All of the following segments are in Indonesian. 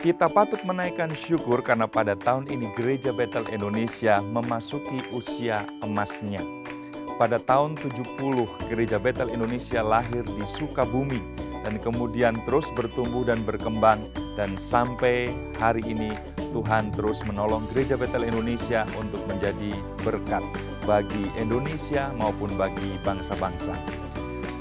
Kita patut menaikkan syukur karena pada tahun ini Gereja Betel Indonesia memasuki usia emasnya. Pada tahun 70, Gereja Betel Indonesia lahir di Sukabumi dan kemudian terus bertumbuh dan berkembang, dan sampai hari ini Tuhan terus menolong Gereja Betel Indonesia untuk menjadi berkat bagi Indonesia maupun bagi bangsa-bangsa.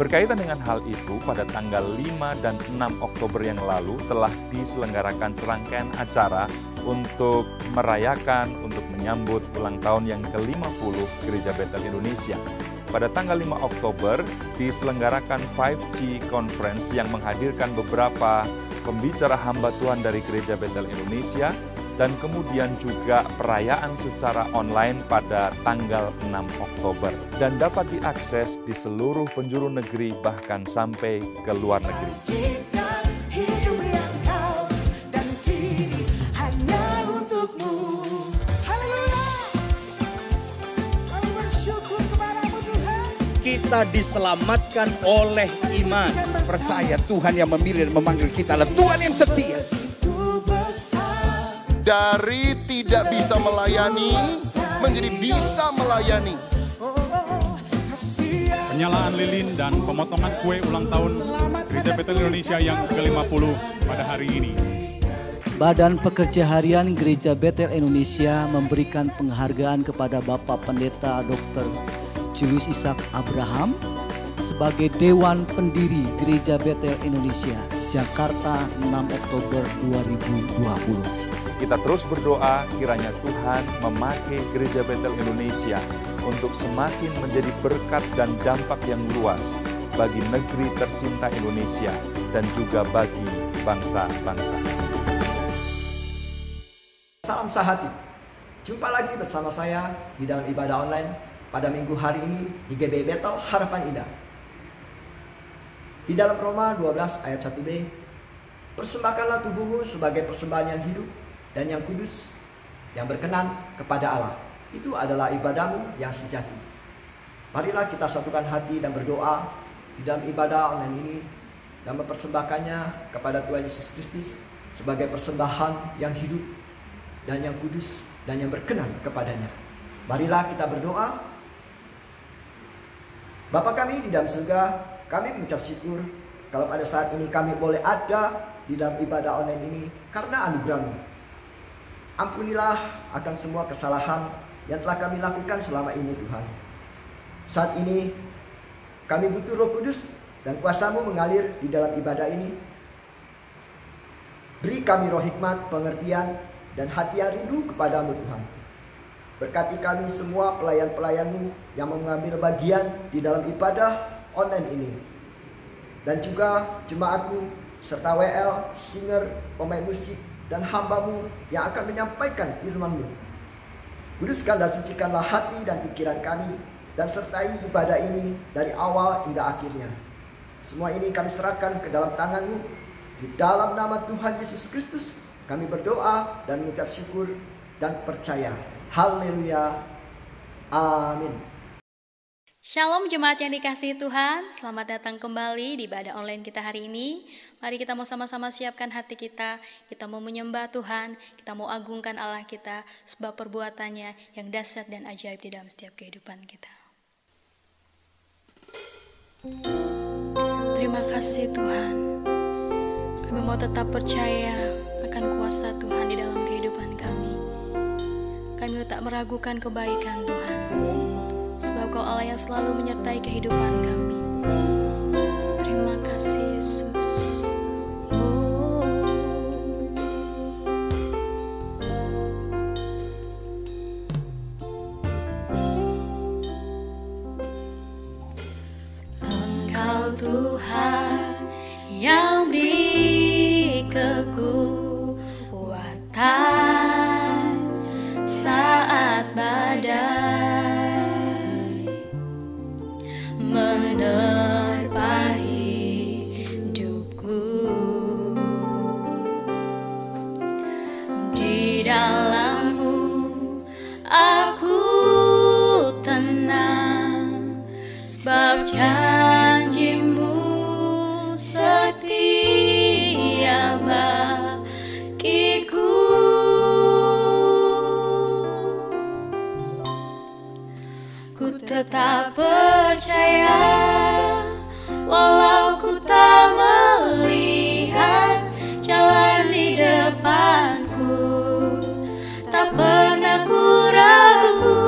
Berkaitan dengan hal itu, pada tanggal 5 dan 6 Oktober yang lalu telah diselenggarakan serangkaian acara untuk merayakan, untuk menyambut ulang tahun yang ke-50 Gereja Betel Indonesia. Pada tanggal 5 Oktober diselenggarakan 5G Conference yang menghadirkan beberapa pembicara hamba Tuhan dari Gereja Betel Indonesia, dan kemudian juga perayaan secara online pada tanggal 6 Oktober. Dan dapat diakses di seluruh penjuru negeri, bahkan sampai ke luar negeri. Kita diselamatkan oleh iman. Percaya Tuhan yang memilih dan memanggil kita adalah Tuhan yang setia. Dari tidak bisa melayani menjadi bisa melayani. Penyalaan lilin dan pemotongan kue ulang tahun Gereja Betel Indonesia yang ke-50 pada hari ini. Badan Pekerja Harian Gereja Betel Indonesia memberikan penghargaan kepada Bapak Pendeta Dr. Julius Ishak Abraham sebagai Dewan Pendiri Gereja Betel Indonesia, Jakarta 6 Oktober 2020. Kita terus berdoa kiranya Tuhan memakai Gereja Betel Indonesia untuk semakin menjadi berkat dan dampak yang luas bagi negeri tercinta Indonesia dan juga bagi bangsa-bangsa. Salam sehati. Jumpa lagi bersama saya di dalam ibadah online pada minggu hari ini di GBI Betel Harapan Indah. Di dalam Roma 12 ayat 1b, persembahkanlah tubuhmu sebagai persembahan yang hidup dan yang kudus, yang berkenan kepada Allah. Itu adalah ibadahmu yang sejati. Marilah kita satukan hati dan berdoa di dalam ibadah online ini dan mempersembahkannya kepada Tuhan Yesus Kristus sebagai persembahan yang hidup dan yang kudus dan yang berkenan kepadanya. Marilah kita berdoa. Bapa kami di dalam surga, kami mengucap syukur kalau pada saat ini kami boleh ada di dalam ibadah online ini karena anugerah-Mu. Ampunilah akan semua kesalahan yang telah kami lakukan selama ini, Tuhan. Saat ini kami butuh Roh Kudus dan kuasa-Mu mengalir di dalam ibadah ini. Beri kami roh hikmat, pengertian, dan hati yang rindu kepadamu, Tuhan. Berkati kami semua pelayan-pelayan-Mu yang mengambil bagian di dalam ibadah online ini. Dan juga jemaat-Mu serta WL, singer, pemain musik, dan hamba-Mu yang akan menyampaikan firman-Mu. Kuduskan dan sucikanlah hati dan pikiran kami, dan sertai ibadah ini dari awal hingga akhirnya. Semua ini kami serahkan ke dalam tangan-Mu. Di dalam nama Tuhan Yesus Kristus kami berdoa dan mengucap syukur dan percaya. Haleluya. Amin. Shalom jemaat yang dikasihi Tuhan, selamat datang kembali di ibadah online kita hari ini. Mari kita mau sama-sama siapkan hati kita mau menyembah Tuhan, kita mau agungkan Allah kita, sebab perbuatannya yang dahsyat dan ajaib di dalam setiap kehidupan kita. Terima kasih Tuhan, kami mau tetap percaya akan kuasa Tuhan di dalam kehidupan kami. Kami tak meragukan kebaikan Tuhan, sebab Kau Allah yang selalu menyertai kehidupan kami. Terima kasih Yesus. Engkau Tuhan yang beri kekuatan saat badai menerjang tetap percaya, walau ku tak melihat jalan di depanku. Tak pernah ku ragu,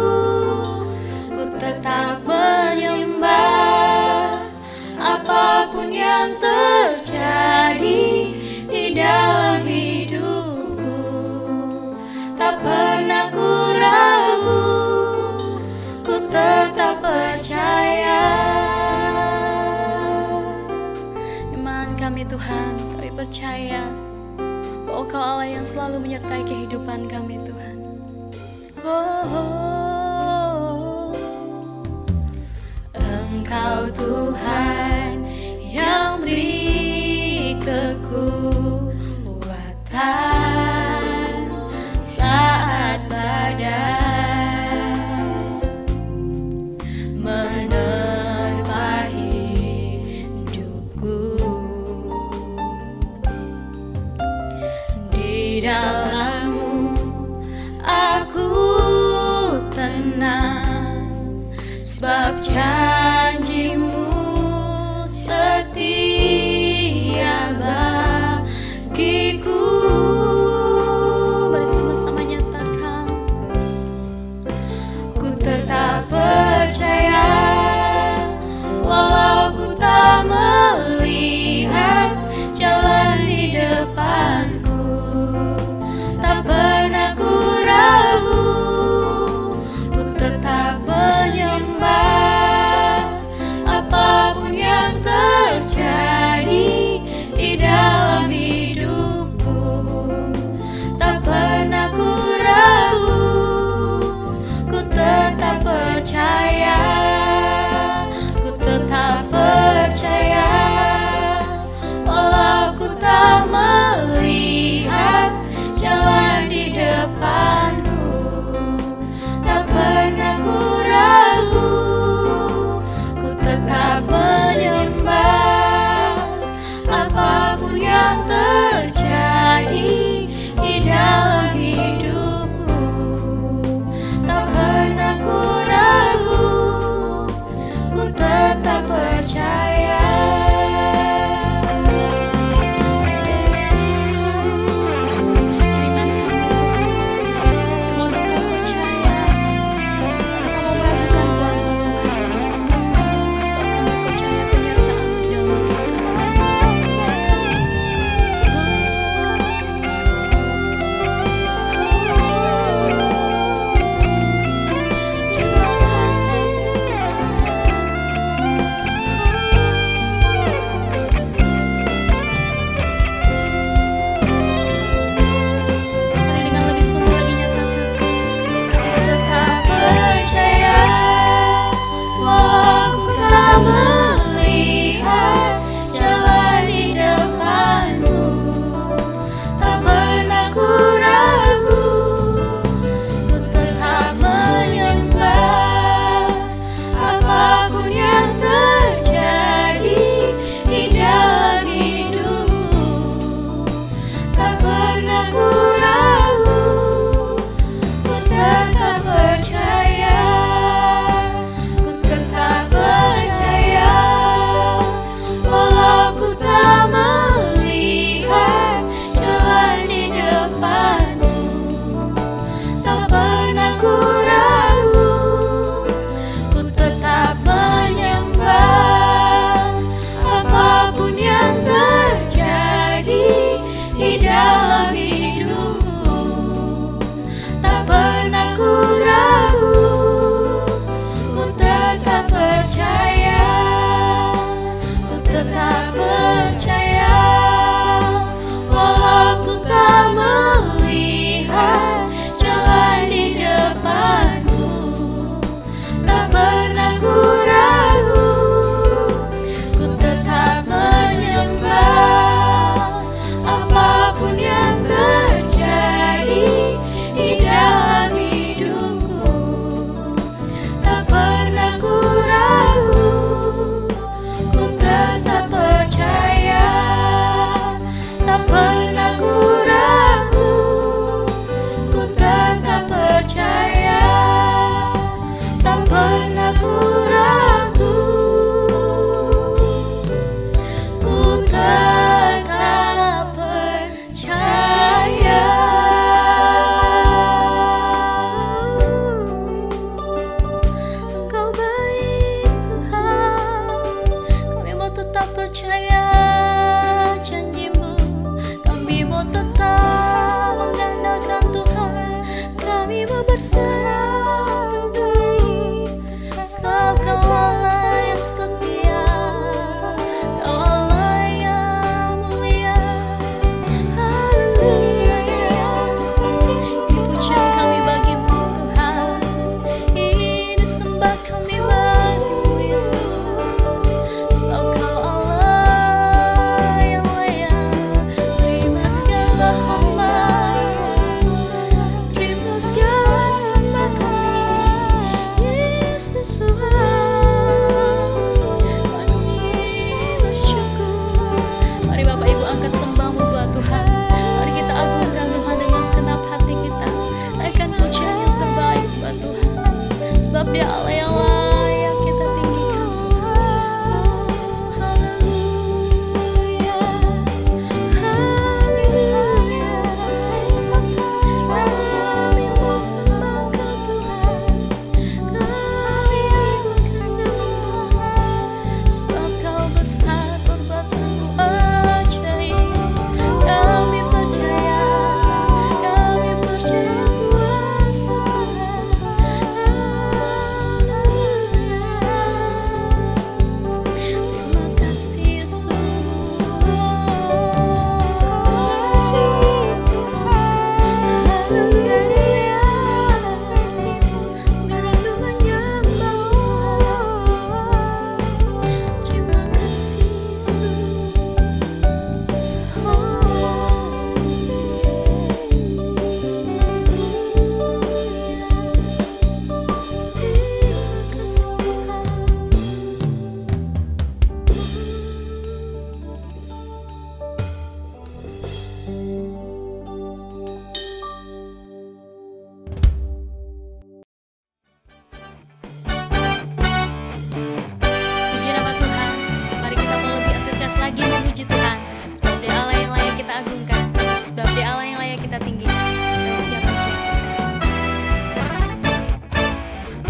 ku tetap menyembah. Apapun yang terjadi di dalam hidupku, tak pernah ku ragu, ku tetap percaya. Iman kami Tuhan, kami percaya bahwa Kau Allah yang selalu menyertai kehidupan kami Tuhan. Engkau Tuhan yang beri kekuatan saat badai menerpa hidupku. Di dalam-Mu aku tenang, sebab janji-Mu setia bagiku. Mari sama-sama nyatakan, ku tetap percaya, walau ku tak melihat jalan di depanku. mau tetap mengandalkan Tuhan, kami mau berserah diri, sebab Kau Allah yang setia, Kau Allah yang mulia. Haleluya. Ini pujian kami bagimu Tuhan, ini sembah kami bagimu Yesus, sebab Kau Allah yang layak. Terima segala hormat, terima segala sembah kami, Yesus Tuhan. Kami bersyukur. Mari Bapak Ibu angkat sembahmu buat Tuhan. Mari kita agungkan Tuhan dengan segenap hati kita. Naikkan pujian yang terbaik buat Tuhan, sebab Dia Allah yang layak kita tinggikan Tuhan. Haleluya, haleluya. Kami mau sembah Kau Tuhan, kami agungkan Tuhan, sebab Kau besar, perbuatanmu ajaib. Kami percaya kuasa Terima kasih Yesus. Haleluya. Merindu menyembah. Terima kasih Yesus. Puji nama Tuhan. Mari kita mau lebih antusias lagi memuji Tuhan, sebab Dia Allah yang layak kita agungkan, sebab Dia Allah yang layak kita tinggikan. Dalam setiap pujian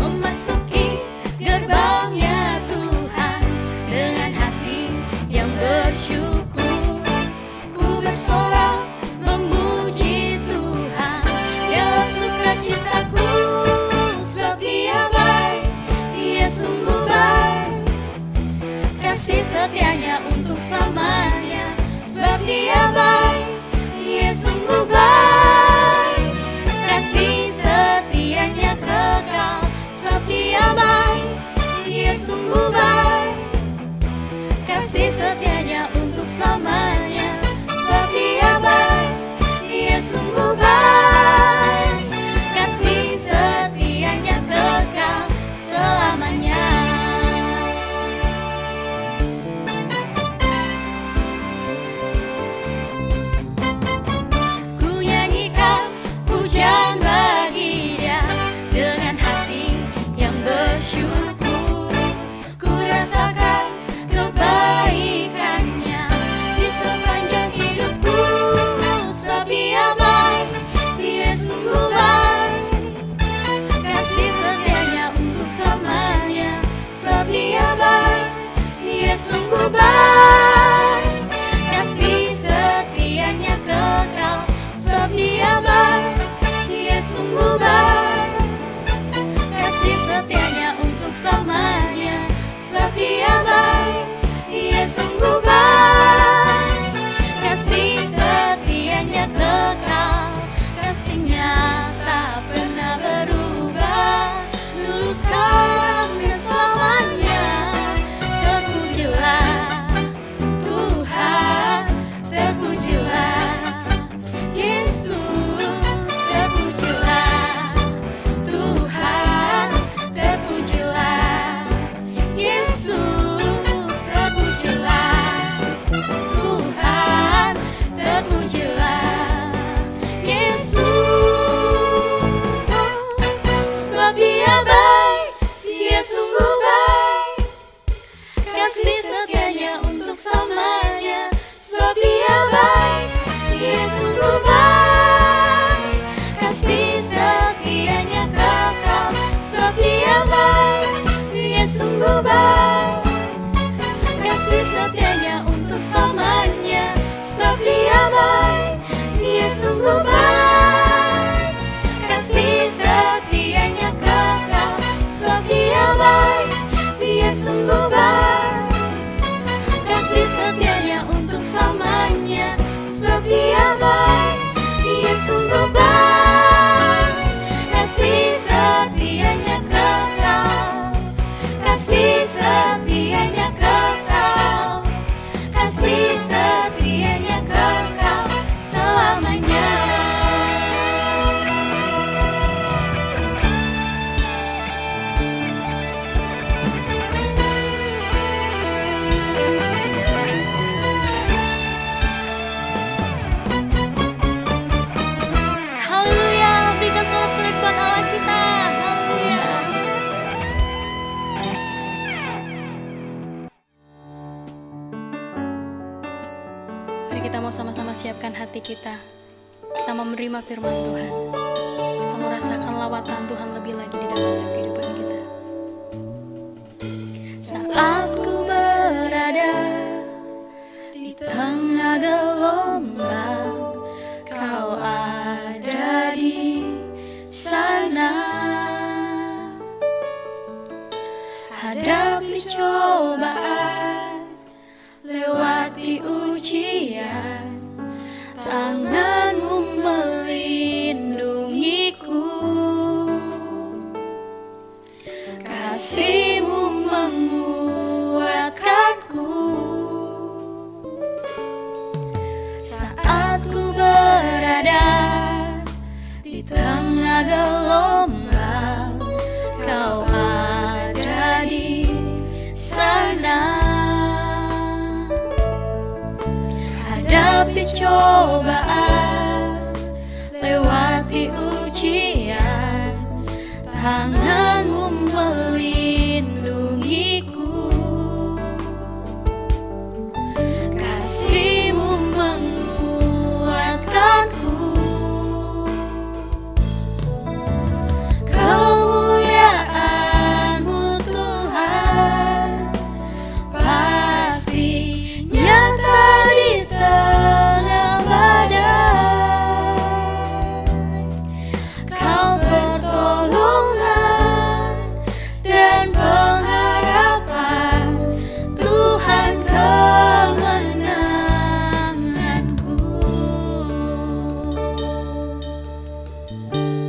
memasuki gerbangnya Tuhan dengan hati yang bersyukur, ku bersorak memuji Tuhan. Dia sukacitaku, sebab Dia baik, Dia sungguh baik. Kasih setianya untuk selamanya, sebab Dia baik, Dia sungguh baik. Kasih setianya kekal, sebab Dia baik, Dia sungguh baik. Kasih setianya untuk selamanya, sebab Dia baik, Dia sungguh baik. Kasih setianya kekal selamanya. Ku nyanyikan pujian bagi Dia dengan hati yang bersyukur. Ku rasakan kebaikannya di sepanjang hidupku, sebab Dia baik, Dia sungguh baik. Kasih setianya untuk selamanya, sebab Dia baik, Dia sungguh baik. Kasih setianya kekal, sebab Dia baik, Dia sungguh baik. Kasih setianya untuk selamanya, sebab Dia baik, Dia sungguh baik. Kasih setianya kekal, kasih-Nya tak pernah berubah, dulu sekarang dan selamanya. Terpujilah Tuhan. Mari kita mau sama-sama siapkan hati kita. Kita mau menerima firman Tuhan. Kita mau rasakan lawatan Tuhan lebih lagi di dalam setiap kehidupan kita. Saat ku berada di tengah gelombang, Kau ada di sana. Hadapi cobaan, lewati ujian, tangan-Mu melindungiku, kasih-Mu menguatkanku. Saat ku berada di tengah gelombang, Kau ada di sana. Hadapi cobaan, lewati ujian, tangan-Mu melindungiku, kasih-Mu menguatkanku. Kemuliaan-Mu Tuhan pasti nyata di tengah badai. Kau pertolongan dan pengharapan, Tuhan kemenanganku.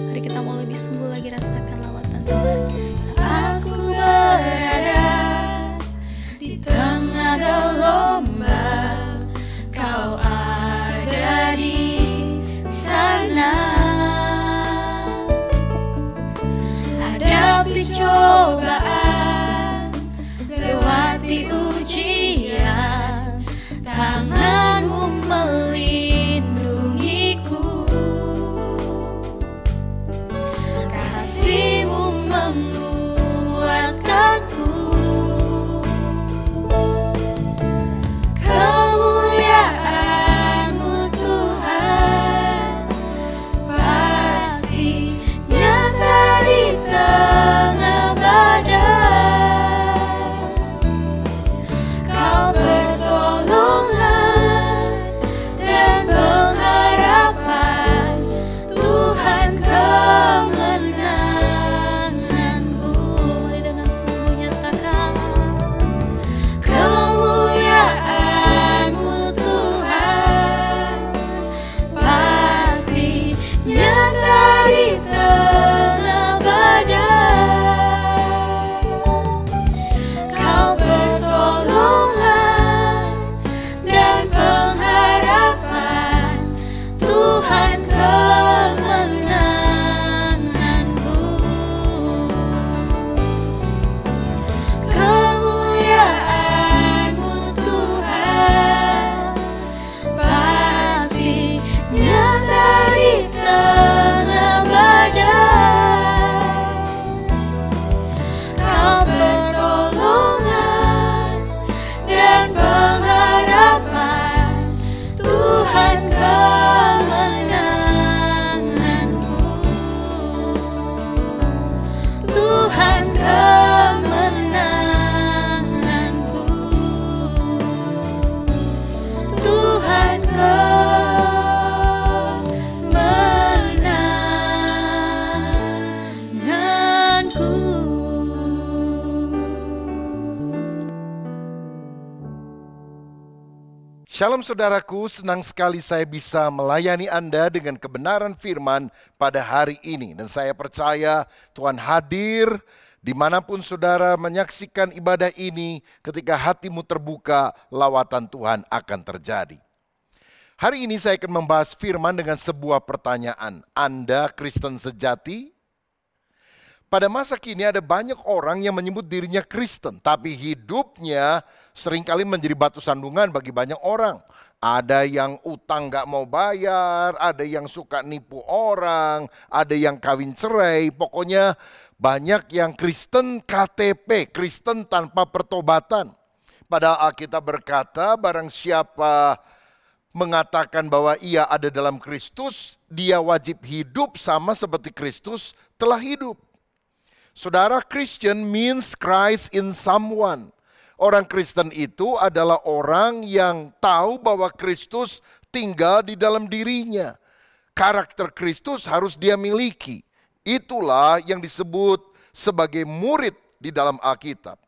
Mari kita mau lebih sungguh lagi rasakan lawatan Tuhan. Saat ku berada di tengah gelombang, Kau ada di sana. Hadapi cobaan, lewati ujian, tangan-Mu melindungiku, kasih-Mu menguatkanku. Kemuliaan-Mu Tuhan pasti nyata di tengah badai. Kau pertolongan dan pengharapan, Tuhan kemenanganku. Dengan sungguh nyatakan kemuliaan-Mu Tuhan pasti nyata di tengah badai. Kau pertolongan dan pengharapan, Tuhan kemenanganku. Kemuliaan-Mu Tuhan pasti nyata di tengah badai. Kau pertolongan dan pengharapan, Tuhan kemenanganku. Tuhan kemenanganku. Tuhan kemenanganku. Shalom saudaraku, senang sekali saya bisa melayani Anda dengan kebenaran firman pada hari ini. Dan saya percaya Tuhan hadir dimanapun saudara menyaksikan ibadah ini, ketika hatimu terbuka, lawatan Tuhan akan terjadi. Hari ini saya akan membahas firman dengan sebuah pertanyaan. Anda Kristen sejati? Pada masa kini ada banyak orang yang menyebut dirinya Kristen, tapi hidupnya seringkali menjadi batu sandungan bagi banyak orang. Ada yang utang gak mau bayar, ada yang suka nipu orang, ada yang kawin cerai. Pokoknya banyak yang Kristen KTP, Kristen tanpa pertobatan. Padahal Alkitab berkata, barang siapa mengatakan bahwa ia ada dalam Kristus, dia wajib hidup sama seperti Kristus telah hidup. Saudara, Christian means Christ in someone. Orang Kristen itu adalah orang yang tahu bahwa Kristus tinggal di dalam dirinya. Karakter Kristus harus dia miliki. Itulah yang disebut sebagai murid di dalam Alkitab.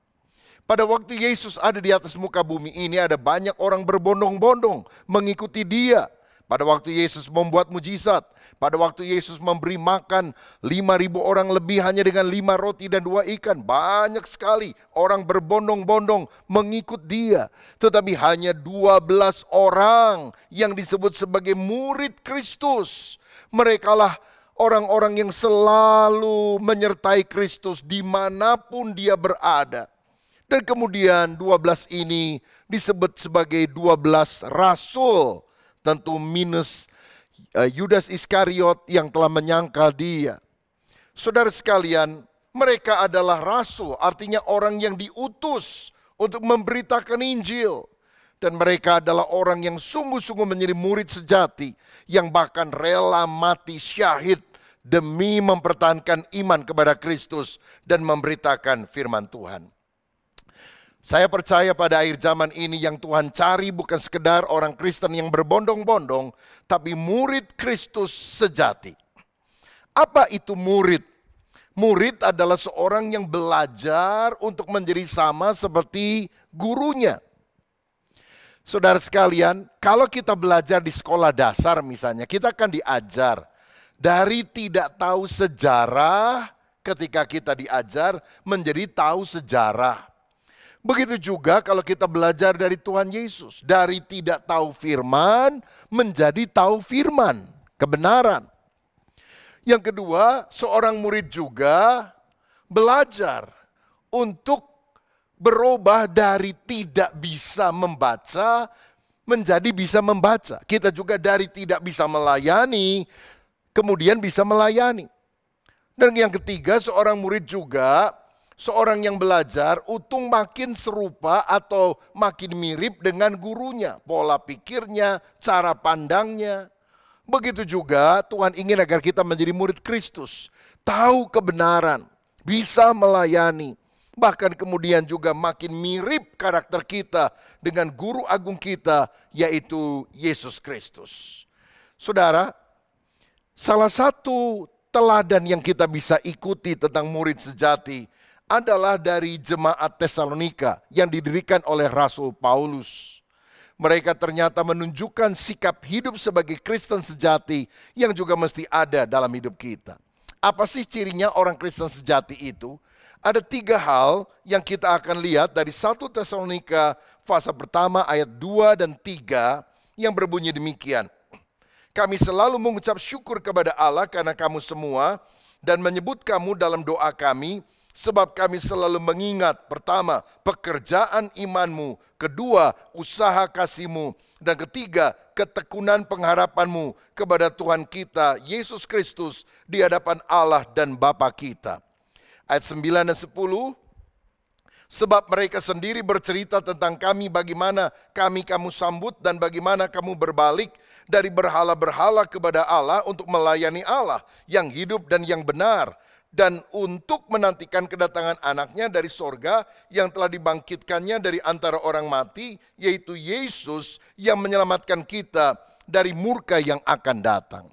Pada waktu Yesus ada di atas muka bumi ini, ada banyak orang berbondong-bondong mengikuti dia. Pada waktu Yesus membuat mujizat, pada waktu Yesus memberi makan 5.000 orang lebih hanya dengan 5 roti dan 2 ikan. Banyak sekali orang berbondong-bondong mengikut dia. Tetapi hanya 12 orang yang disebut sebagai murid Kristus. Merekalah orang-orang yang selalu menyertai Kristus dimanapun dia berada. Dan kemudian 12 ini disebut sebagai 12 rasul. Tentu minus Yudas Iskariot yang telah menyangkal dia. Saudara sekalian, mereka adalah rasul, artinya orang yang diutus untuk memberitakan Injil. Dan mereka adalah orang yang sungguh-sungguh menjadi murid sejati, yang bahkan rela mati syahid demi mempertahankan iman kepada Kristus dan memberitakan firman Tuhan. Saya percaya pada akhir zaman ini yang Tuhan cari bukan sekedar orang Kristen yang berbondong-bondong, tapi murid Kristus sejati. Apa itu murid? Murid adalah seorang yang belajar untuk menjadi sama seperti gurunya. Saudara sekalian, kalau kita belajar di sekolah dasar misalnya, kita akan diajar dari tidak tahu sejarah ketika kita diajar menjadi tahu sejarah. Begitu juga kalau kita belajar dari Tuhan Yesus. Dari tidak tahu firman menjadi tahu firman, kebenaran. Yang kedua, seorang murid juga belajar untuk berubah dari tidak bisa membaca menjadi bisa membaca. Kita juga dari tidak bisa melayani, kemudian bisa melayani. Dan yang ketiga, seorang murid juga seorang yang belajar untuk makin serupa atau makin mirip dengan gurunya. Pola pikirnya, cara pandangnya. Begitu juga Tuhan ingin agar kita menjadi murid Kristus. Tahu kebenaran, bisa melayani. Bahkan kemudian juga makin mirip karakter kita dengan guru agung kita, yaitu Yesus Kristus. Saudara, salah satu teladan yang kita bisa ikuti tentang murid sejati adalah dari jemaat Tesalonika yang didirikan oleh Rasul Paulus. Mereka ternyata menunjukkan sikap hidup sebagai Kristen sejati yang juga mesti ada dalam hidup kita. Apa sih cirinya orang Kristen sejati itu? Ada 3 hal yang kita akan lihat dari 1 Tesalonika pasal pertama ayat 2 dan 3 yang berbunyi demikian. Kami selalu mengucap syukur kepada Allah karena kamu semua dan menyebut kamu dalam doa kami, sebab kami selalu mengingat, pertama, pekerjaan imanmu, kedua, usaha kasihmu, dan ketiga, ketekunan pengharapanmu kepada Tuhan kita, Yesus Kristus, di hadapan Allah dan Bapa kita. Ayat 9 dan 10, sebab mereka sendiri bercerita tentang kami, bagaimana kami kamu sambut dan bagaimana kamu berbalik dari berhala-berhala kepada Allah untuk melayani Allah yang hidup dan yang benar, dan untuk menantikan kedatangan anaknya dari sorga yang telah dibangkitkannya dari antara orang mati, yaitu Yesus yang menyelamatkan kita dari murka yang akan datang.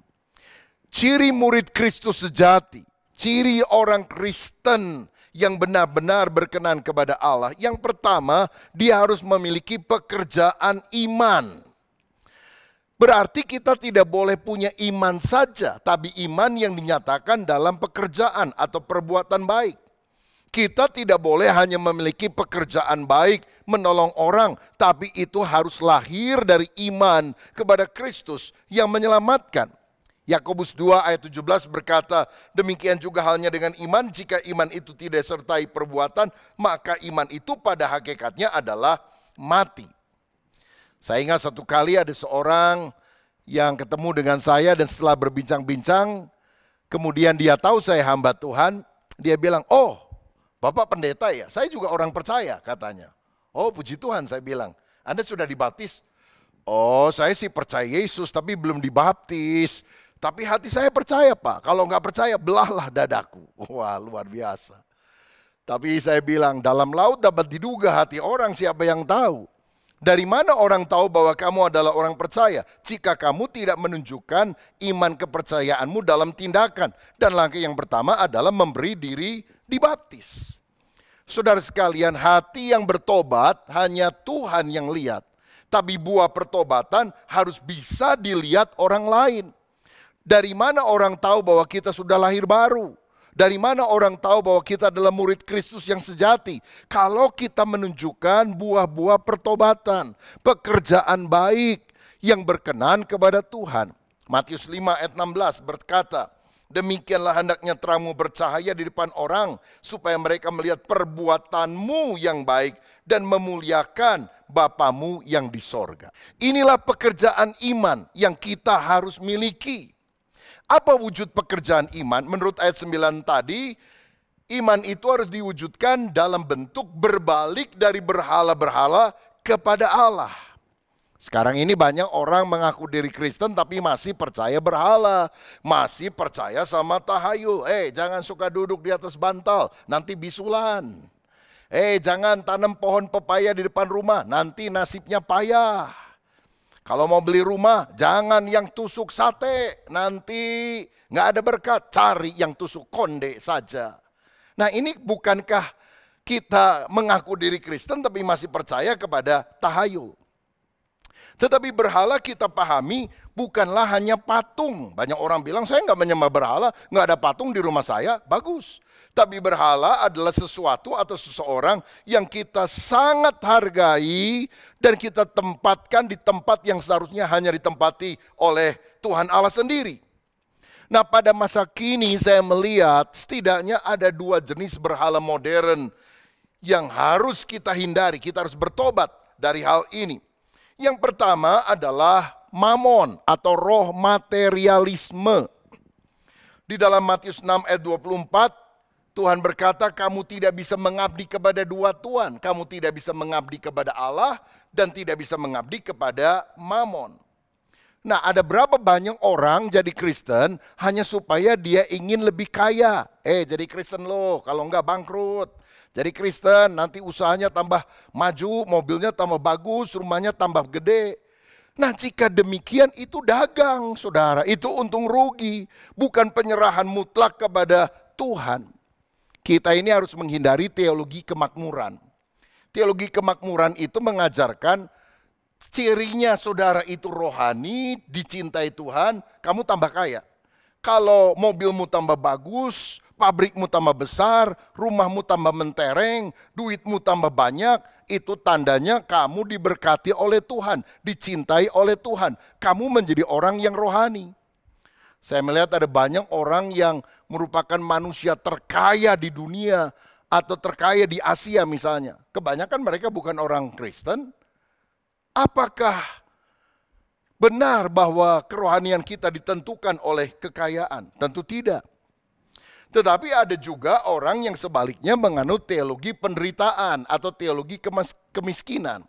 Ciri murid Kristus sejati, ciri orang Kristen yang benar-benar berkenan kepada Allah. Yang pertama, dia harus memiliki pekerjaan iman. Berarti kita tidak boleh punya iman saja, tapi iman yang dinyatakan dalam pekerjaan atau perbuatan baik. Kita tidak boleh hanya memiliki pekerjaan baik, menolong orang, tapi itu harus lahir dari iman kepada Kristus yang menyelamatkan. Yakobus 2 ayat 17 berkata, demikian juga halnya dengan iman, jika iman itu tidak sertai perbuatan, maka iman itu pada hakikatnya adalah mati. Saya ingat satu kali ada seorang yang ketemu dengan saya dan setelah berbincang-bincang, kemudian dia tahu saya hamba Tuhan, dia bilang, oh Bapak pendeta ya, saya juga orang percaya katanya. Oh puji Tuhan, saya bilang, Anda sudah dibaptis? Oh, saya sih percaya Yesus tapi belum dibaptis. Tapi hati saya percaya, Pak. Kalau nggak percaya, belahlah dadaku. Wah, luar biasa. Tapi saya bilang, dalam laut dapat diduga hati orang, siapa yang tahu? Dari mana orang tahu bahwa kamu adalah orang percaya? Jika kamu tidak menunjukkan iman kepercayaanmu dalam tindakan. Dan langkah yang pertama adalah memberi diri dibaptis. Saudara sekalian, hati yang bertobat hanya Tuhan yang lihat. Tapi buah pertobatan harus bisa dilihat orang lain. Dari mana orang tahu bahwa kita sudah lahir baru? Dari mana orang tahu bahwa kita adalah murid Kristus yang sejati? Kalau kita menunjukkan buah-buah pertobatan, pekerjaan baik yang berkenan kepada Tuhan. Matius 5 ayat 16 berkata, demikianlah hendaknya terangmu bercahaya di depan orang, supaya mereka melihat perbuatanmu yang baik dan memuliakan Bapamu yang di sorga. Inilah pekerjaan iman yang kita harus miliki. Apa wujud pekerjaan iman? Menurut ayat 9 tadi, iman itu harus diwujudkan dalam bentuk berbalik dari berhala-berhala kepada Allah. Sekarang ini banyak orang mengaku diri Kristen tapi masih percaya berhala, masih percaya sama tahayul. Jangan suka duduk di atas bantal, nanti bisulan. Jangan tanam pohon pepaya di depan rumah, nanti nasibnya payah. Kalau mau beli rumah, jangan yang tusuk sate, nanti nggak ada berkat. Cari yang tusuk konde saja. Nah, ini bukankah kita mengaku diri Kristen tapi masih percaya kepada tahayul? Tetapi berhala kita pahami bukanlah hanya patung. Banyak orang bilang, saya nggak menyembah berhala, nggak ada patung di rumah saya, bagus. Tapi berhala adalah sesuatu atau seseorang yang kita sangat hargai dan kita tempatkan di tempat yang seharusnya hanya ditempati oleh Tuhan Allah sendiri. Nah, pada masa kini saya melihat setidaknya ada dua jenis berhala modern yang harus kita hindari. Kita harus bertobat dari hal ini. Yang pertama adalah mamon atau roh materialisme. Di dalam Matius 6 ayat 24, Tuhan berkata, kamu tidak bisa mengabdi kepada dua tuan. Kamu tidak bisa mengabdi kepada Allah dan tidak bisa mengabdi kepada mamon. Nah, ada berapa banyak orang jadi Kristen hanya supaya dia ingin lebih kaya. Jadi Kristen loh, kalau enggak bangkrut. Jadi Kristen, nanti usahanya tambah maju, mobilnya tambah bagus, rumahnya tambah gede. Nah, jika demikian itu dagang, saudara. Itu untung rugi, bukan penyerahan mutlak kepada Tuhan. Kita ini harus menghindari teologi kemakmuran. Teologi kemakmuran itu mengajarkan cirinya saudara itu rohani, dicintai Tuhan, kamu tambah kaya. Kalau mobilmu tambah bagus, pabrikmu tambah besar, rumahmu tambah mentereng, duitmu tambah banyak, itu tandanya kamu diberkati oleh Tuhan, dicintai oleh Tuhan. Kamu menjadi orang yang rohani. Saya melihat ada banyak orang yang merupakan manusia terkaya di dunia atau terkaya di Asia misalnya. Kebanyakan mereka bukan orang Kristen. Apakah benar bahwa kerohanian kita ditentukan oleh kekayaan? Tentu tidak. Tetapi ada juga orang yang sebaliknya menganut teologi penderitaan atau teologi kemiskinan.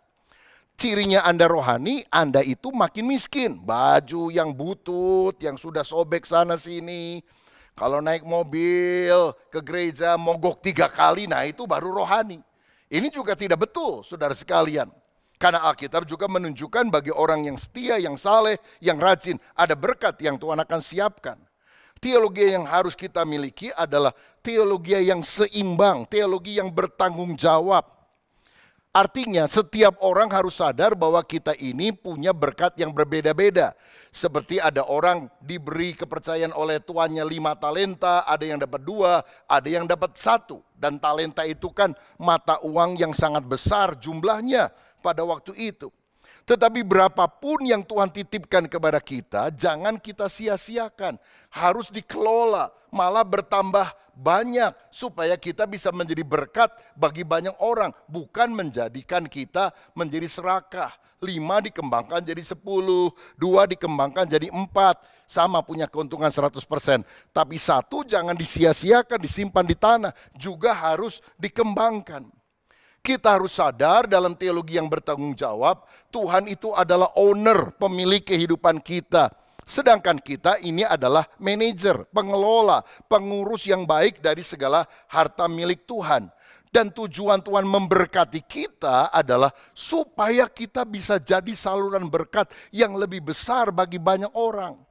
Cirinya Anda rohani, Anda itu makin miskin. Baju yang butut, yang sudah sobek sana sini. Kalau naik mobil ke gereja mogok 3 kali, nah itu baru rohani. Ini juga tidak betul, saudara sekalian. Karena Alkitab juga menunjukkan bagi orang yang setia, yang saleh, yang rajin, ada berkat yang Tuhan akan siapkan. Teologi yang harus kita miliki adalah teologi yang seimbang, teologi yang bertanggung jawab. Artinya setiap orang harus sadar bahwa kita ini punya berkat yang berbeda-beda. Seperti ada orang diberi kepercayaan oleh tuannya 5 talenta, ada yang dapat 2, ada yang dapat 1. Dan talenta itu kan mata uang yang sangat besar jumlahnya pada waktu itu. Tetapi berapapun yang Tuhan titipkan kepada kita, jangan kita sia-siakan. Harus dikelola, malah bertambah banyak supaya kita bisa menjadi berkat bagi banyak orang, bukan menjadikan kita menjadi serakah. 5 dikembangkan jadi 10, 2 dikembangkan jadi 4, sama punya keuntungan 100%. Tapi 1 jangan disia-siakan, disimpan di tanah, juga harus dikembangkan. Kita harus sadar dalam teologi yang bertanggung jawab, Tuhan itu adalah owner, pemilik kehidupan kita. Sedangkan kita ini adalah manajer, pengelola, pengurus yang baik dari segala harta milik Tuhan. Dan tujuan Tuhan memberkati kita adalah supaya kita bisa jadi saluran berkat yang lebih besar bagi banyak orang.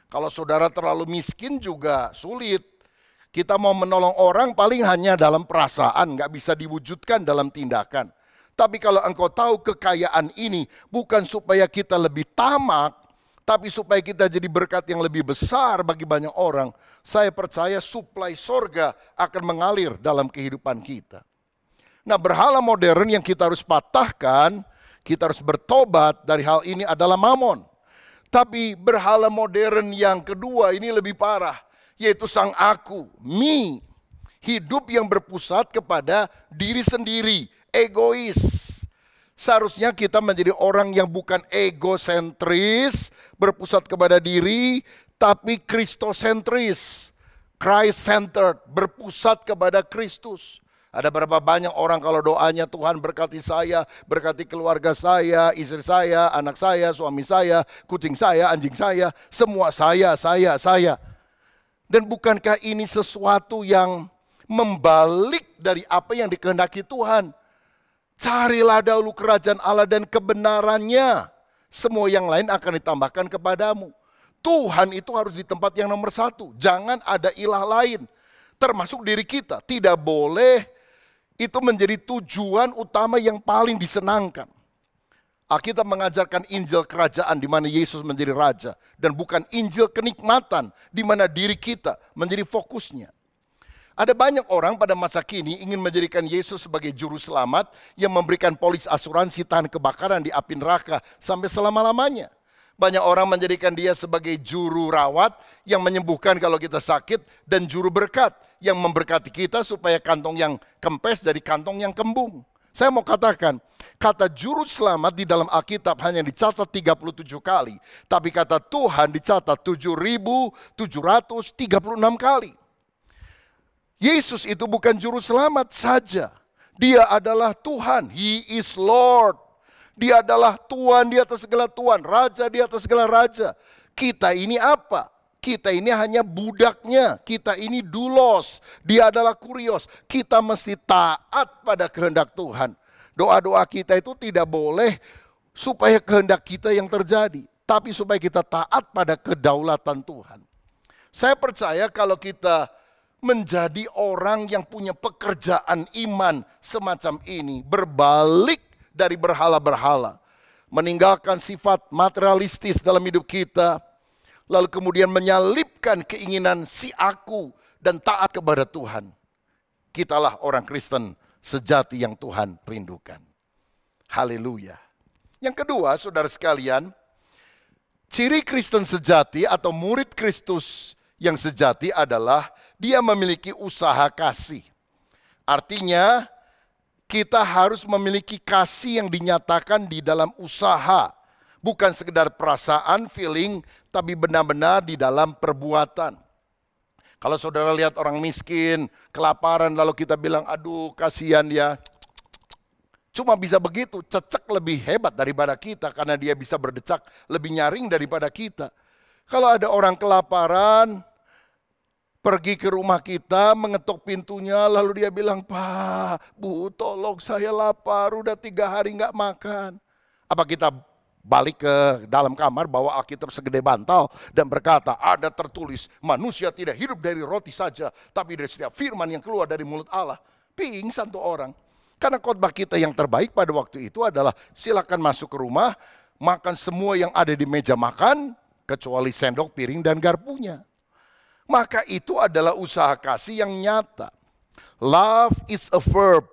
Kalau saudara terlalu miskin juga sulit. Kita mau menolong orang paling hanya dalam perasaan, nggak bisa diwujudkan dalam tindakan. Tapi kalau engkau tahu kekayaan ini bukan supaya kita lebih tamak, tapi supaya kita jadi berkat yang lebih besar bagi banyak orang, saya percaya suplai sorga akan mengalir dalam kehidupan kita. Nah, berhala modern yang kita harus patahkan, kita harus bertobat dari hal ini adalah mamon. Tapi berhala modern yang kedua ini lebih parah, yaitu sang aku, me. Hidup yang berpusat kepada diri sendiri, egois. Seharusnya kita menjadi orang yang bukan egosentris, berpusat kepada diri, tapi kristosentris, Christ-centered, berpusat kepada Kristus. Ada berapa banyak orang kalau doanya Tuhan berkati saya, berkati keluarga saya, istri saya, anak saya, suami saya, kucing saya, anjing saya, semua saya. Dan bukankah ini sesuatu yang membalik dari apa yang dikehendaki Tuhan? Carilah dahulu kerajaan Allah dan kebenarannya. Semua yang lain akan ditambahkan kepadamu. Tuhan itu harus di tempat yang nomor satu. Jangan ada ilah lain. Termasuk diri kita. Tidak boleh itu menjadi tujuan utama yang paling disenangkan. Alkitab mengajarkan Injil kerajaan di mana Yesus menjadi raja. Dan bukan Injil kenikmatan di mana diri kita menjadi fokusnya. Ada banyak orang pada masa kini ingin menjadikan Yesus sebagai juru selamat yang memberikan polis asuransi tahan kebakaran di api neraka sampai selama-lamanya. Banyak orang menjadikan dia sebagai juru rawat yang menyembuhkan kalau kita sakit dan juru berkat yang memberkati kita supaya kantong yang kempes jadi kantong yang kembung. Saya mau katakan, kata juru selamat di dalam Alkitab hanya dicatat 37 kali. Tapi kata Tuhan dicatat 7.736 kali. Yesus itu bukan juru selamat saja. Dia adalah Tuhan. He is Lord. Dia adalah Tuhan di atas segala Tuhan. Raja di atas segala raja. Kita ini apa? Kita ini hanya budaknya. Kita ini doulos. Dia adalah kurios. Kita mesti taat pada kehendak Tuhan. Doa-doa kita itu tidak boleh supaya kehendak kita yang terjadi. Tapi supaya kita taat pada kedaulatan Tuhan. Saya percaya kalau kita menjadi orang yang punya pekerjaan iman semacam ini. Berbalik dari berhala-berhala. Meninggalkan sifat materialistis dalam hidup kita. Lalu kemudian menyalipkan keinginan si aku dan taat kepada Tuhan. Kitalah orang Kristen sejati yang Tuhan rindukan. Haleluya. Yang kedua, saudara sekalian, ciri Kristen sejati atau murid Kristus yang sejati adalah dia memiliki usaha kasih. Artinya, kita harus memiliki kasih yang dinyatakan di dalam usaha. Bukan sekedar perasaan, feeling, tapi benar-benar di dalam perbuatan. Kalau saudara lihat orang miskin, kelaparan, lalu kita bilang, aduh kasihan ya. Cuma bisa begitu, cecek lebih hebat daripada kita karena dia bisa berdecak lebih nyaring daripada kita. Kalau ada orang kelaparan, pergi ke rumah kita, mengetuk pintunya, lalu dia bilang, Pak, Bu, tolong saya lapar, udah 3 hari nggak makan. Apa kita balik ke dalam kamar, bawa Alkitab segede bantal dan berkata, ada tertulis, manusia tidak hidup dari roti saja, tapi dari setiap firman yang keluar dari mulut Allah. Pingsan tuh orang. Karena khotbah kita yang terbaik pada waktu itu adalah, silakan masuk ke rumah, makan semua yang ada di meja makan, kecuali sendok, piring, dan garpunya. Maka itu adalah usaha kasih yang nyata. Love is a verb.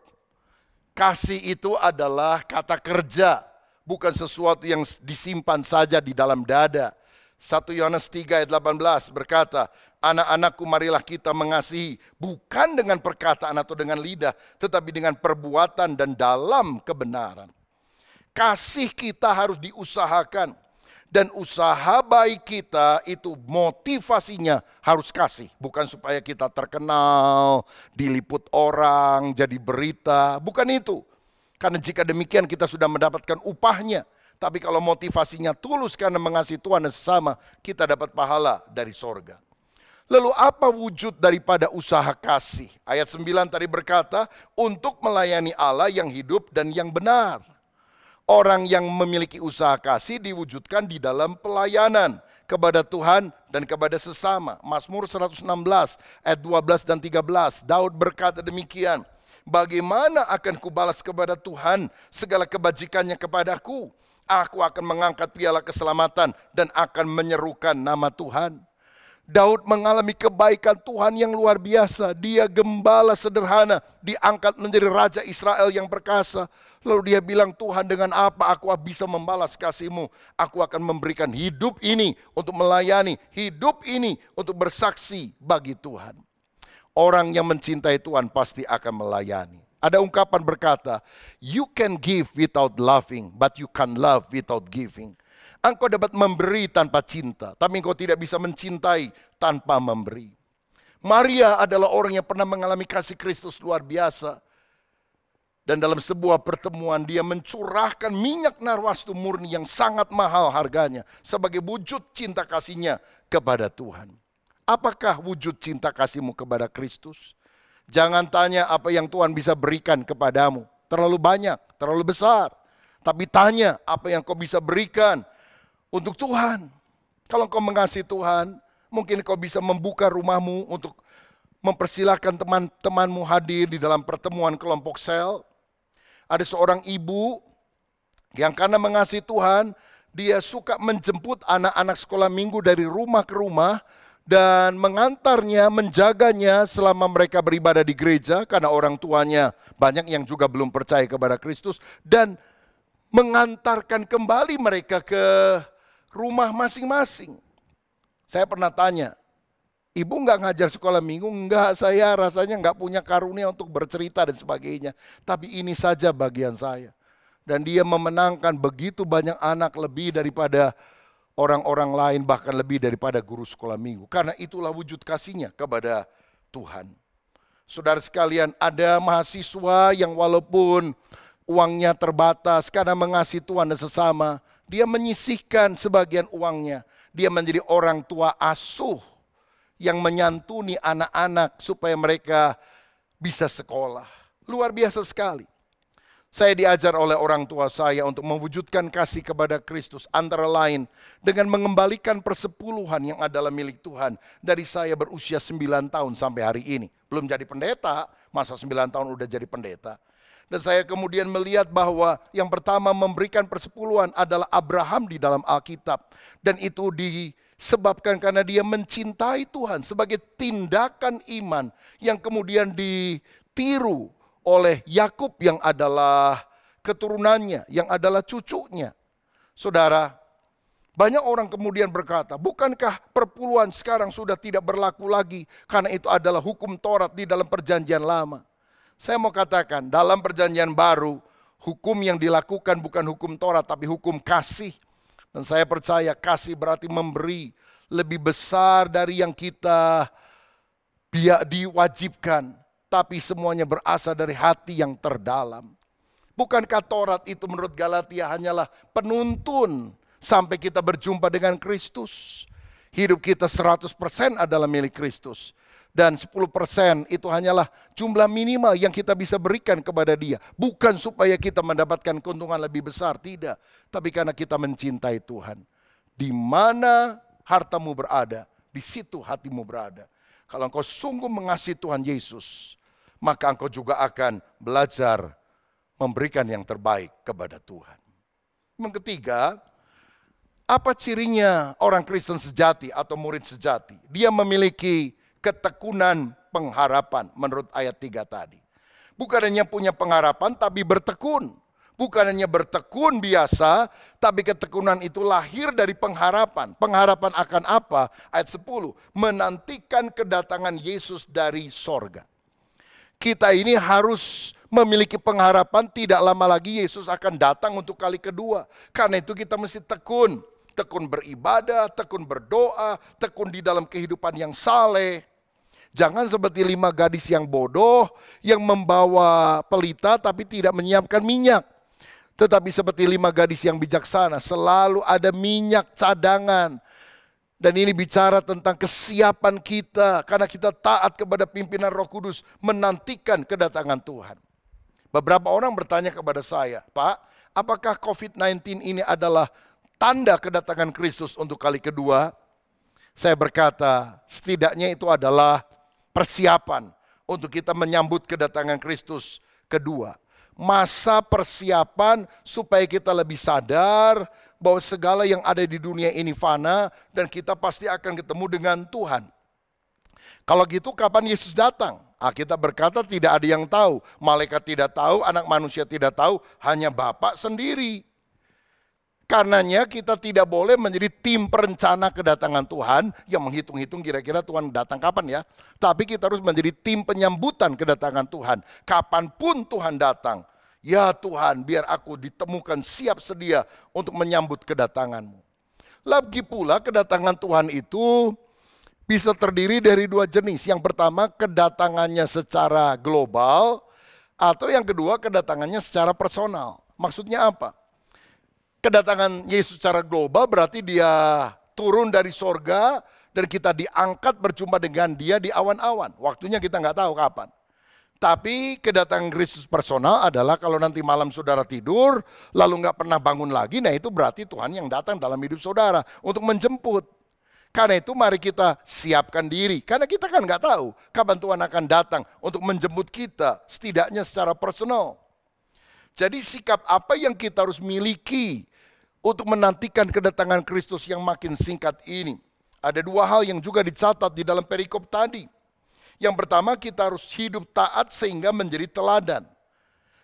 Kasih itu adalah kata kerja. Bukan sesuatu yang disimpan saja di dalam dada. 1 Yohanes 3 ayat 18 berkata, anak-anakku marilah kita mengasihi, bukan dengan perkataan atau dengan lidah, tetapi dengan perbuatan dan dalam kebenaran. Kasih kita harus diusahakan. Dan usaha baik kita itu motivasinya harus kasih. Bukan supaya kita terkenal, diliput orang, jadi berita. Bukan itu. Karena jika demikian kita sudah mendapatkan upahnya. Tapi kalau motivasinya tulus karena mengasihi Tuhan dan sesama, kita dapat pahala dari sorga. Lalu apa wujud daripada usaha kasih? Ayat 9 tadi berkata, untuk melayani Allah yang hidup dan yang benar. Orang yang memiliki usaha kasih diwujudkan di dalam pelayanan kepada Tuhan dan kepada sesama. Mazmur 116 ayat 12 dan 13, Daud berkata demikian, bagaimana akan kubalas kepada Tuhan segala kebajikannya kepadaku? Aku akan mengangkat piala keselamatan dan akan menyerukan nama Tuhan. Daud mengalami kebaikan Tuhan yang luar biasa. Dia gembala sederhana, diangkat menjadi raja Israel yang perkasa. Lalu dia bilang, Tuhan, dengan apa aku bisa membalas kasih-Mu? Aku akan memberikan hidup ini untuk melayani, hidup ini untuk bersaksi bagi Tuhan. Orang yang mencintai Tuhan pasti akan melayani. Ada ungkapan berkata, you can give without loving, but you can love without giving. Engkau dapat memberi tanpa cinta, tapi engkau tidak bisa mencintai tanpa memberi. Maria adalah orang yang pernah mengalami kasih Kristus luar biasa. Dan dalam sebuah pertemuan dia mencurahkan minyak narwastu murni yang sangat mahal harganya sebagai wujud cinta kasihnya kepada Tuhan. Apakah wujud cinta kasihmu kepada Kristus? Jangan tanya apa yang Tuhan bisa berikan kepadamu. Terlalu banyak, terlalu besar. Tapi tanya apa yang kau bisa berikan untuk Tuhan. Kalau kau mengasihi Tuhan, mungkin kau bisa membuka rumahmu untuk mempersilahkan teman-temanmu hadir di dalam pertemuan kelompok sel. Ada seorang ibu yang karena mengasihi Tuhan, dia suka menjemput anak-anak sekolah minggu dari rumah ke rumah dan mengantarnya, menjaganya selama mereka beribadah di gereja karena orang tuanya banyak yang juga belum percaya kepada Kristus dan mengantarkan kembali mereka ke rumah masing-masing. Saya pernah tanya, ibu nggak ngajar sekolah minggu? Enggak, saya rasanya nggak punya karunia untuk bercerita dan sebagainya. Tapi ini saja bagian saya. Dan dia memenangkan begitu banyak anak lebih daripada orang-orang lain, bahkan lebih daripada guru sekolah minggu. Karena itulah wujud kasihnya kepada Tuhan. Saudara sekalian, ada mahasiswa yang walaupun uangnya terbatas karena mengasihi Tuhan dan sesama, dia menyisihkan sebagian uangnya. Dia menjadi orang tua asuh yang menyantuni anak-anak supaya mereka bisa sekolah. Luar biasa sekali. Saya diajar oleh orang tua saya untuk mewujudkan kasih kepada Kristus antara lain dengan mengembalikan persepuluhan yang adalah milik Tuhan dari saya berusia 9 tahun sampai hari ini. Belum jadi pendeta, masa 9 tahun udah jadi pendeta. Dan saya kemudian melihat bahwa yang pertama memberikan persepuluhan adalah Abraham di dalam Alkitab. Dan itu disebabkan karena dia mencintai Tuhan sebagai tindakan iman yang kemudian ditiru oleh Yakub yang adalah keturunannya, yang adalah cucunya. Saudara, banyak orang kemudian berkata, bukankah perpuluhan sekarang sudah tidak berlaku lagi karena itu adalah hukum Taurat di dalam perjanjian lama. Saya mau katakan, dalam perjanjian baru, hukum yang dilakukan bukan hukum Taurat tapi hukum kasih. Dan saya percaya kasih berarti memberi lebih besar dari yang kita diwajibkan. Tapi semuanya berasal dari hati yang terdalam. Bukankah Taurat itu menurut Galatia hanyalah penuntun sampai kita berjumpa dengan Kristus? Hidup kita 100% adalah milik Kristus. Dan 10% itu hanyalah jumlah minimal yang kita bisa berikan kepada Dia. Bukan supaya kita mendapatkan keuntungan lebih besar, tidak. Tapi karena kita mencintai Tuhan. Di mana hartamu berada, di situ hatimu berada. Kalau engkau sungguh mengasihi Tuhan Yesus, maka engkau juga akan belajar memberikan yang terbaik kepada Tuhan. Yang ketiga, apa cirinya orang Kristen sejati atau murid sejati? Dia memiliki ketekunan pengharapan menurut ayat 3 tadi. Bukan hanya punya pengharapan tapi bertekun. Bukan hanya bertekun biasa, tapi ketekunan itu lahir dari pengharapan. Pengharapan akan apa? Ayat 10, menantikan kedatangan Yesus dari sorga. Kita ini harus memiliki pengharapan tidak lama lagi Yesus akan datang untuk kali kedua. Karena itu kita mesti tekun. Tekun beribadah, tekun berdoa, tekun di dalam kehidupan yang saleh. Jangan seperti 5 gadis yang bodoh yang membawa pelita tapi tidak menyiapkan minyak. Tetapi seperti 5 gadis yang bijaksana, selalu ada minyak cadangan. Dan ini bicara tentang kesiapan kita karena kita taat kepada pimpinan Roh Kudus, menantikan kedatangan Tuhan. Beberapa orang bertanya kepada saya, Pak, apakah COVID-19 ini adalah tanda kedatangan Kristus untuk kali kedua? Saya berkata, setidaknya itu adalah persiapan untuk kita menyambut kedatangan Kristus kedua. Masa persiapan supaya kita lebih sadar bahwa segala yang ada di dunia ini fana dan kita pasti akan ketemu dengan Tuhan. Kalau gitu kapan Yesus datang? Kita berkata tidak ada yang tahu, malaikat tidak tahu, anak manusia tidak tahu, hanya Bapa sendiri. Karenanya kita tidak boleh menjadi tim perencana kedatangan Tuhan yang menghitung-hitung kira-kira Tuhan datang kapan ya. Tapi kita harus menjadi tim penyambutan kedatangan Tuhan. Kapanpun Tuhan datang, ya Tuhan biar aku ditemukan siap sedia untuk menyambut kedatangan-Mu. Lagi pula kedatangan Tuhan itu bisa terdiri dari 2 jenis. Yang pertama kedatangannya secara global, atau yang kedua kedatangannya secara personal. Maksudnya apa? Kedatangan Yesus secara global berarti dia turun dari sorga dan kita diangkat berjumpa dengan dia di awan-awan. Waktunya kita nggak tahu kapan. Tapi kedatangan Kristus personal adalah kalau nanti malam saudara tidur lalu nggak pernah bangun lagi, nah itu berarti Tuhan yang datang dalam hidup saudara untuk menjemput. Karena itu mari kita siapkan diri. Karena kita kan nggak tahu kapan Tuhan akan datang untuk menjemput kita, setidaknya secara personal. Jadi sikap apa yang kita harus miliki untuk menantikan kedatangan Kristus yang makin singkat ini? Ada 2 hal yang juga dicatat di dalam perikop tadi. Yang pertama kita harus hidup taat sehingga menjadi teladan.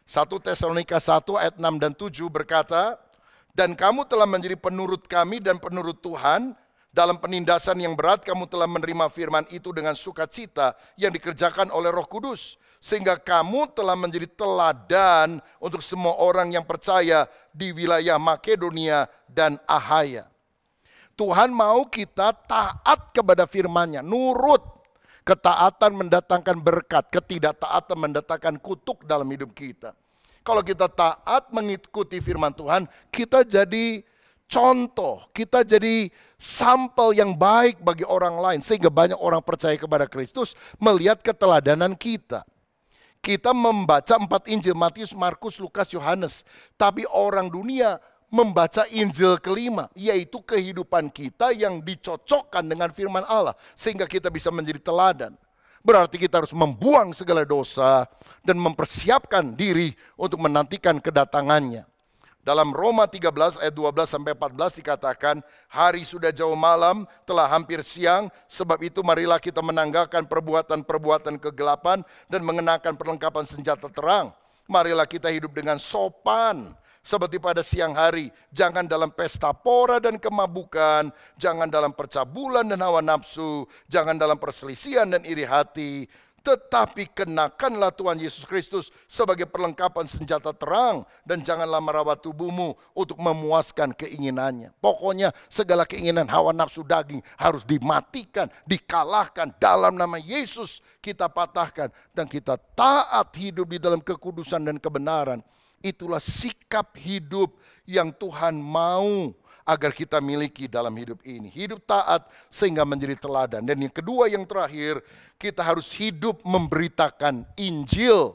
1 Tesalonika 1 ayat 6 dan 7 berkata, dan kamu telah menjadi penurut kami dan penurut Tuhan. Dalam penindasan yang berat kamu telah menerima firman itu dengan sukacita yang dikerjakan oleh Roh Kudus. Sehingga kamu telah menjadi teladan untuk semua orang yang percaya di wilayah Makedonia dan Ahaya. Tuhan mau kita taat kepada firman-Nya, nurut. Ketaatan mendatangkan berkat, ketidaktaatan mendatangkan kutuk dalam hidup kita. Kalau kita taat mengikuti firman Tuhan, kita jadi contoh, kita jadi sampel yang baik bagi orang lain. Sehingga banyak orang percaya kepada Kristus melihat keteladanan kita. Kita membaca 4 Injil, Matius, Markus, Lukas, Yohanes. Tapi orang dunia membaca Injil kelima, yaitu kehidupan kita yang dicocokkan dengan firman Allah. Sehingga kita bisa menjadi teladan. Berarti kita harus membuang segala dosa dan mempersiapkan diri untuk menantikan kedatangannya. Dalam Roma 13 ayat 12-14 dikatakan, hari sudah jauh malam, telah hampir siang, sebab itu marilah kita menanggalkan perbuatan-perbuatan kegelapan dan mengenakan perlengkapan senjata terang. Marilah kita hidup dengan sopan, seperti pada siang hari. Jangan dalam pesta pora dan kemabukan, jangan dalam percabulan dan hawa nafsu, jangan dalam perselisihan dan iri hati. Tetapi kenakanlah Tuhan Yesus Kristus sebagai perlengkapan senjata terang. Dan janganlah merawat tubuhmu untuk memuaskan keinginannya. Pokoknya segala keinginan hawa nafsu daging harus dimatikan, dikalahkan. Dalam nama Yesus kita patahkan. Dan kita taat hidup di dalam kekudusan dan kebenaran. Itulah sikap hidup yang Tuhan mau agar kita miliki dalam hidup ini. Hidup taat sehingga menjadi teladan. Dan yang kedua, yang terakhir, kita harus hidup memberitakan Injil.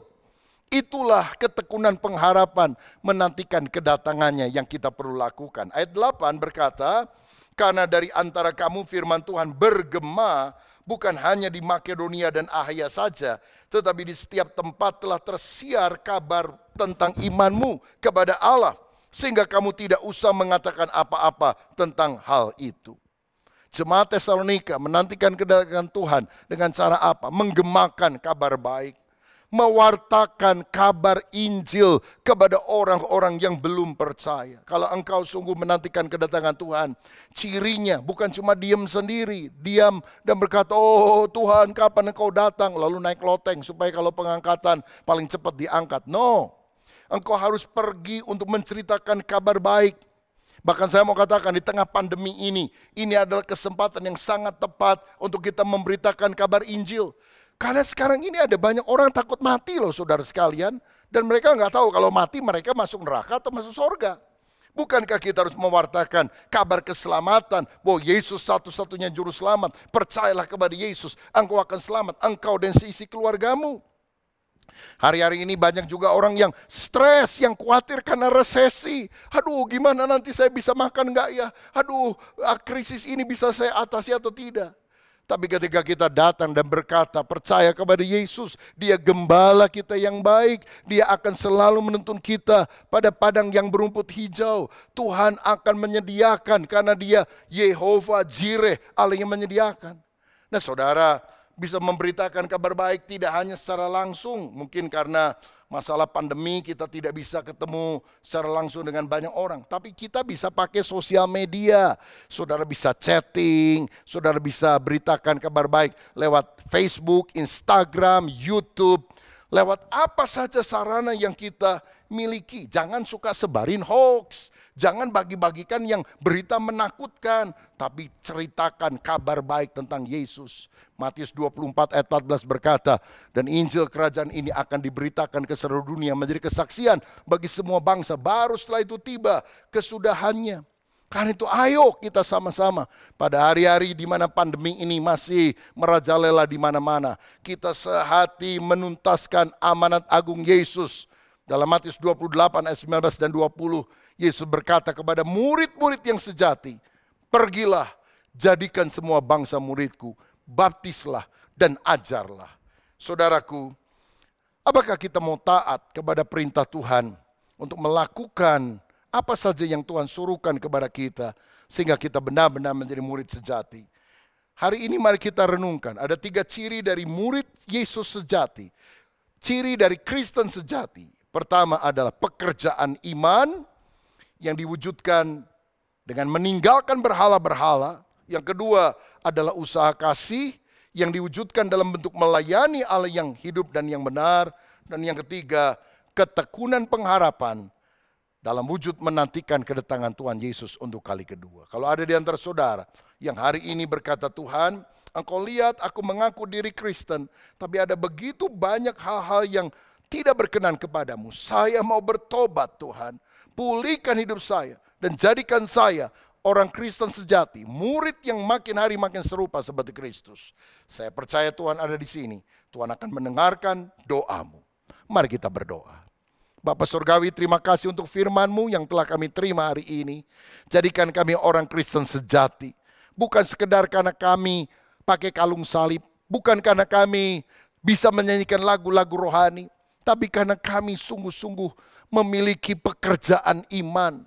Itulah ketekunan pengharapan menantikan kedatangannya yang kita perlu lakukan. Ayat 8 berkata, karena dari antara kamu firman Tuhan bergema, bukan hanya di Makedonia dan Ahaya saja, tetapi di setiap tempat telah tersiar kabar tentang imanmu kepada Allah. Sehingga kamu tidak usah mengatakan apa-apa tentang hal itu. Jemaat Tesalonika menantikan kedatangan Tuhan dengan cara apa? Menggemakan kabar baik. Mewartakan kabar Injil kepada orang-orang yang belum percaya. Kalau engkau sungguh menantikan kedatangan Tuhan, cirinya bukan cuma diam sendiri. Diam dan berkata, oh Tuhan kapan engkau datang? Lalu naik loteng supaya kalau pengangkatan paling cepat diangkat. No. Engkau harus pergi untuk menceritakan kabar baik. Bahkan saya mau katakan di tengah pandemi ini adalah kesempatan yang sangat tepat untuk kita memberitakan kabar Injil. Karena sekarang ini ada banyak orang takut mati loh saudara sekalian. Dan mereka nggak tahu kalau mati mereka masuk neraka atau masuk surga. Bukankah kita harus mewartakan kabar keselamatan, bahwa Yesus satu-satunya juru selamat. Percayalah kepada Yesus, engkau akan selamat, engkau dan seisi keluargamu. Hari-hari ini banyak juga orang yang stres, yang khawatir karena resesi. Aduh, gimana nanti saya bisa makan enggak ya? Aduh, krisis ini bisa saya atasi atau tidak? Tapi ketika kita datang dan berkata, percaya kepada Yesus, Dia gembala kita yang baik. Dia akan selalu menuntun kita pada padang yang berumput hijau. Tuhan akan menyediakan karena Dia Yehova Jireh, Allah yang menyediakan. Nah saudara, bisa memberitakan kabar baik tidak hanya secara langsung. Mungkin karena masalah pandemi kita tidak bisa ketemu secara langsung dengan banyak orang. Tapi kita bisa pakai sosial media. Saudara bisa chatting, saudara bisa beritakan kabar baik lewat Facebook, Instagram, YouTube. Lewat apa saja sarana yang kita miliki. Jangan suka sebarin hoax. Jangan bagi-bagikan yang berita menakutkan. Tapi ceritakan kabar baik tentang Yesus. Matius 24 ayat 14 berkata, dan Injil kerajaan ini akan diberitakan ke seluruh dunia menjadi kesaksian bagi semua bangsa. Baru setelah itu tiba kesudahannya. Karena itu ayo kita sama-sama pada hari-hari di mana pandemi ini masih merajalela di mana-mana. Kita sehati menuntaskan amanat agung Yesus. Dalam Matius 28 ayat 19 dan 20, Yesus berkata kepada murid-murid yang sejati, pergilah, jadikan semua bangsa muridku, baptislah dan ajarlah. Saudaraku, apakah kita mau taat kepada perintah Tuhan untuk melakukan apa saja yang Tuhan suruhkan kepada kita, sehingga kita benar-benar menjadi murid sejati? Hari ini mari kita renungkan, ada 3 ciri dari murid Yesus sejati. Ciri dari Kristen sejati. Pertama adalah pekerjaan iman yang diwujudkan dengan meninggalkan berhala-berhala. Yang kedua adalah usaha kasih yang diwujudkan dalam bentuk melayani Allah yang hidup dan yang benar. Dan yang ketiga, ketekunan pengharapan dalam wujud menantikan kedatangan Tuhan Yesus untuk kali kedua. Kalau ada di antara saudara yang hari ini berkata, Tuhan, engkau lihat aku mengaku diri Kristen, tapi ada begitu banyak hal-hal yang tidak berkenan kepadamu. Saya mau bertobat Tuhan. Pulihkan hidup saya dan jadikan saya orang Kristen sejati. Murid yang makin hari makin serupa seperti Kristus. Saya percaya Tuhan ada di sini. Tuhan akan mendengarkan doamu. Mari kita berdoa. Bapa Surgawi, terima kasih untuk firman-Mu yang telah kami terima hari ini. Jadikan kami orang Kristen sejati. Bukan sekedar karena kami pakai kalung salib. Bukan karena kami bisa menyanyikan lagu-lagu rohani. Tapi karena kami sungguh-sungguh memiliki pekerjaan iman.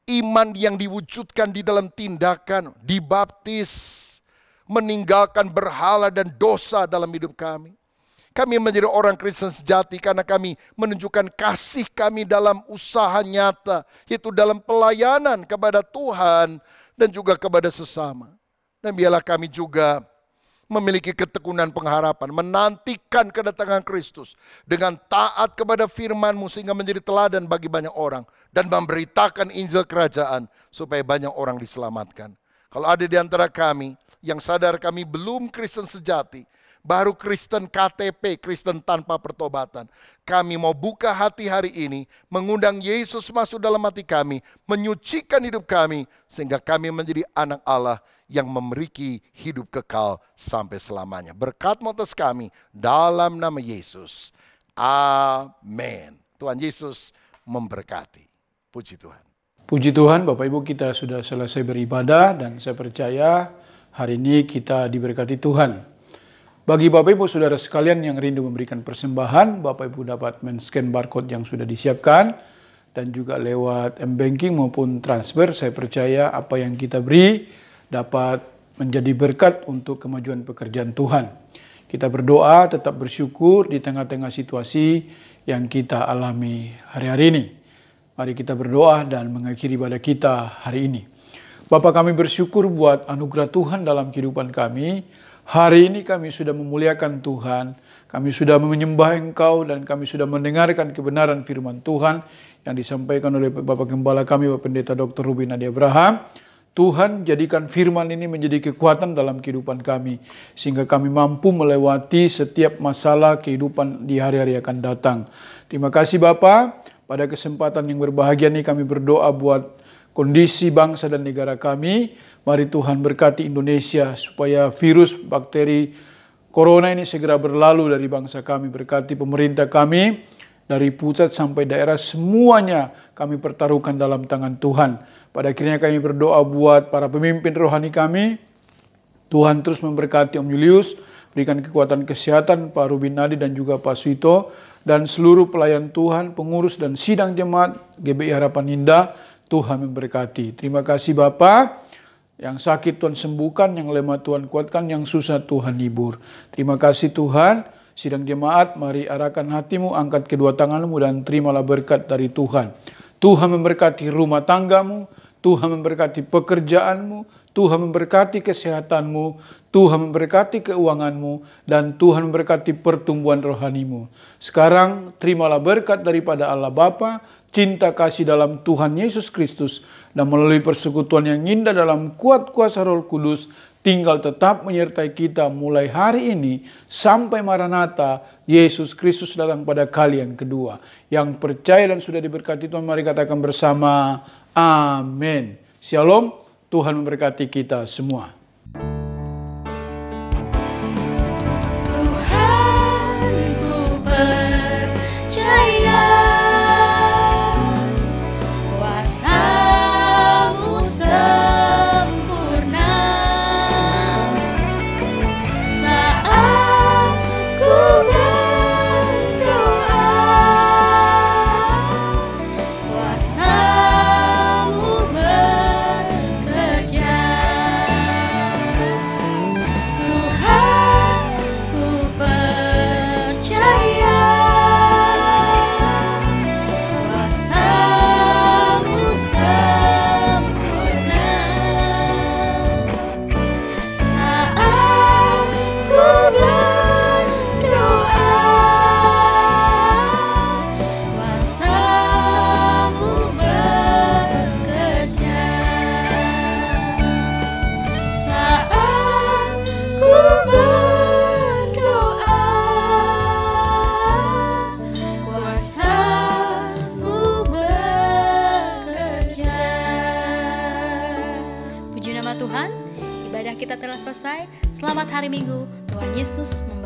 Iman yang diwujudkan di dalam tindakan, dibaptis, meninggalkan berhala dan dosa dalam hidup kami. Kami menjadi orang Kristen sejati karena kami menunjukkan kasih kami dalam usaha nyata, yaitu dalam pelayanan kepada Tuhan dan juga kepada sesama. Dan biarlah kami juga memiliki ketekunan pengharapan, menantikan kedatangan Kristus dengan taat kepada firman-Mu sehingga menjadi teladan bagi banyak orang dan memberitakan Injil kerajaan supaya banyak orang diselamatkan. Kalau ada di antara kami yang sadar kami belum Kristen sejati, baru Kristen KTP, Kristen tanpa pertobatan, kami mau buka hati hari ini, mengundang Yesus masuk dalam hati kami, menyucikan hidup kami sehingga kami menjadi anak Allah yang memiliki hidup kekal sampai selamanya. Berkat atas kami dalam nama Yesus. Amin. Tuhan Yesus memberkati. Puji Tuhan. Puji Tuhan, Bapak Ibu, kita sudah selesai beribadah dan saya percaya hari ini kita diberkati Tuhan. Bagi Bapak Ibu Saudara sekalian yang rindu memberikan persembahan, Bapak Ibu dapat men-scan barcode yang sudah disiapkan dan juga lewat M-Banking maupun transfer. Saya percaya apa yang kita beri dapat menjadi berkat untuk kemajuan pekerjaan Tuhan. Kita berdoa, tetap bersyukur di tengah-tengah situasi yang kita alami hari-hari ini. Mari kita berdoa dan mengakhiri ibadah kita hari ini. Bapa, kami bersyukur buat anugerah Tuhan dalam kehidupan kami. Hari ini kami sudah memuliakan Tuhan. Kami sudah menyembah Engkau dan kami sudah mendengarkan kebenaran firman Tuhan yang disampaikan oleh Bapak Gembala kami, Bapak Pendeta Dr. Ruben Adi Abraham. Tuhan, jadikan firman ini menjadi kekuatan dalam kehidupan kami, sehingga kami mampu melewati setiap masalah kehidupan di hari-hari akan datang. Terima kasih Bapa. Pada kesempatan yang berbahagia ini kami berdoa buat kondisi bangsa dan negara kami. Mari Tuhan berkati Indonesia supaya virus, bakteri, Corona ini segera berlalu dari bangsa kami. Berkati pemerintah kami, dari pusat sampai daerah, semuanya kami pertaruhkan dalam tangan Tuhan. Pada akhirnya kami berdoa buat para pemimpin rohani kami. Tuhan terus memberkati Om Julius, berikan kekuatan kesehatan Pak Ruben Adi dan juga Pak Suito, dan seluruh pelayan Tuhan, pengurus dan sidang jemaat GBI Harapan Indah. Tuhan memberkati. Terima kasih Bapak. Yang sakit Tuhan sembuhkan, yang lemah Tuhan kuatkan, yang susah Tuhan hibur. Terima kasih Tuhan. Sidang jemaat, mari arahkan hatimu, angkat kedua tanganmu dan terimalah berkat dari Tuhan. Tuhan memberkati rumah tanggamu, Tuhan memberkati pekerjaanmu, Tuhan memberkati kesehatanmu, Tuhan memberkati keuanganmu, dan Tuhan memberkati pertumbuhan rohanimu. Sekarang terimalah berkat daripada Allah Bapa, cinta kasih dalam Tuhan Yesus Kristus, dan melalui persekutuan yang indah dalam kuat kuasa Roh Kudus, tinggal tetap menyertai kita mulai hari ini sampai Maranatha, Yesus Kristus datang pada kali yang kedua. Yang percaya dan sudah diberkati Tuhan, mari katakan bersama, amin. Shalom, Tuhan memberkati kita semua. Tuhan, ibadah kita telah selesai. Selamat hari Minggu, Tuhan Yesus memberkati.